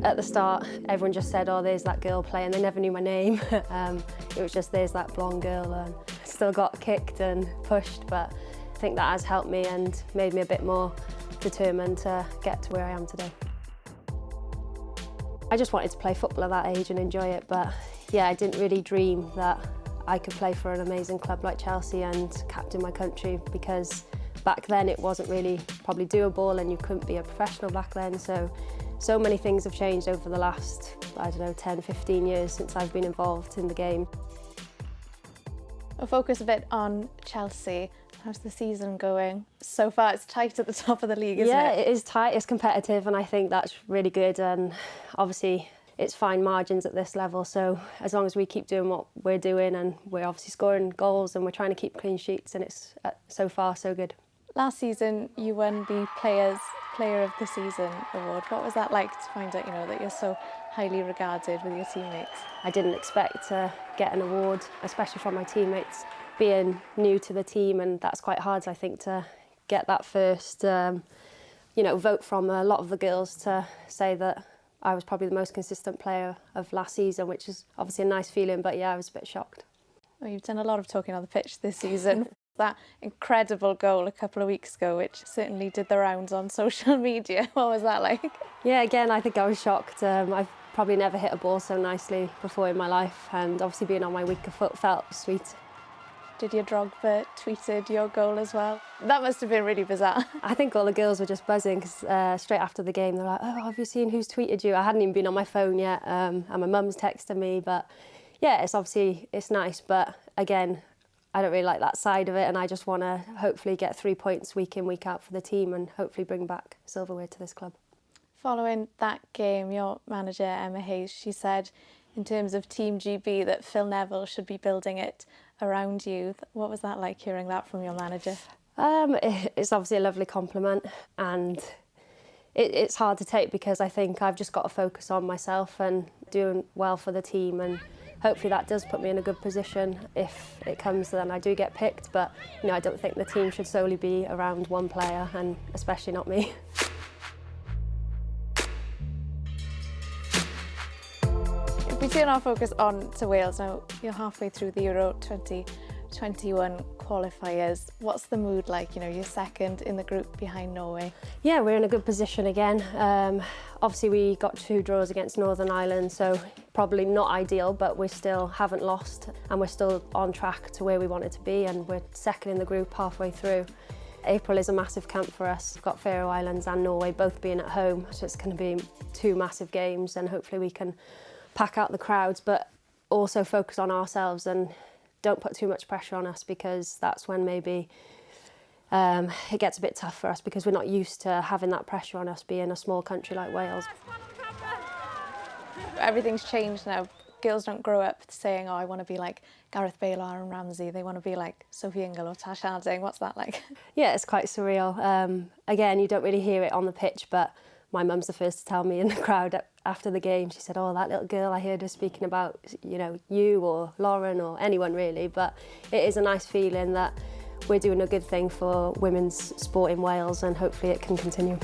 At the start, everyone just said, oh, there's that girl playing. They never knew my name. It was just, there's that blonde girl. And still got kicked and pushed, but I think that has helped me and made me a bit more determined to get to where I am today. I just wanted to play football at that age and enjoy it, but yeah, I didn't really dream that I could play for an amazing club like Chelsea and captain my country, because back then it wasn't really probably doable and you couldn't be a professional back then. So many things have changed over the last, I don't know, 10, 15 years since I've been involved in the game. We'll focus a bit on Chelsea. How's the season going? So far it's tight at the top of the league, isn't it? Yeah, it is tight, it's competitive, and I think that's really good. And obviously it's fine margins at this level, so as long as we keep doing what we're doing and we're obviously scoring goals and we're trying to keep clean sheets, and it's so far so good. Last season you won the Player of the Season award. What was that like to find out, that you're so highly regarded with your teammates? I didn't expect to get an award, especially from my teammates, being new to the team, and that's quite hard, I think, to get that first vote from a lot of the girls to say that I was probably the most consistent player of last season, which is obviously a nice feeling, but yeah, I was a bit shocked. Well, you've done a lot of talking on the pitch this season. That incredible goal a couple of weeks ago, which certainly did the rounds on social media. What was that like? Yeah, again, I think I was shocked. I've probably never hit a ball so nicely before in my life, and obviously being on my weaker foot felt sweet. Didier Drogba tweeted your goal as well. That must have been really bizarre. I think all the girls were just buzzing because straight after the game they were like, oh, have you seen who's tweeted you? I hadn't even been on my phone yet, and my mum's texted me. But yeah, it's nice, but again, I don't really like that side of it, and I just want to hopefully get 3 points week in, week out for the team and hopefully bring back silverware to this club. Following that game, your manager, Emma Hayes, she said in terms of Team GB that Phil Neville should be building it around you. What was that like, hearing that from your manager? It's obviously a lovely compliment, and it's hard to take because I think I've just got to focus on myself and doing well for the team, and hopefully that does put me in a good position. If it comes, then I do get picked, but I don't think the team should solely be around one player, and especially not me. If we turn our focus on to Wales now, you're halfway through the Euro 2021 qualifiers. What's the mood like? You're second in the group behind Norway. Yeah, we're in a good position again. Obviously we got 2 draws against Northern Ireland, so probably not ideal, but we still haven't lost and we're still on track to where we wanted to be, and we're second in the group halfway through. April is a massive camp for us. We've got Faroe Islands and Norway both being at home, so it's going to be 2 massive games, and hopefully we can pack out the crowds, but also focus on ourselves and don't put too much pressure on us, because that's when maybe it gets a bit tough for us, because we're not used to having that pressure on us being a small country like Wales. Everything's changed now. Girls don't grow up saying, oh, I want to be like Gareth Bale or Aaron Ramsey. They want to be like Sophie Ingle or Tash Harding. What's that like? Yeah, it's quite surreal. Again, you don't really hear it on the pitch, but my mum's the first to tell me in the crowd after the game. She said, oh, that little girl, I heard her speaking about, you or Lauren or anyone really. But it is a nice feeling that we're doing a good thing for women's sport in Wales, and hopefully it can continue.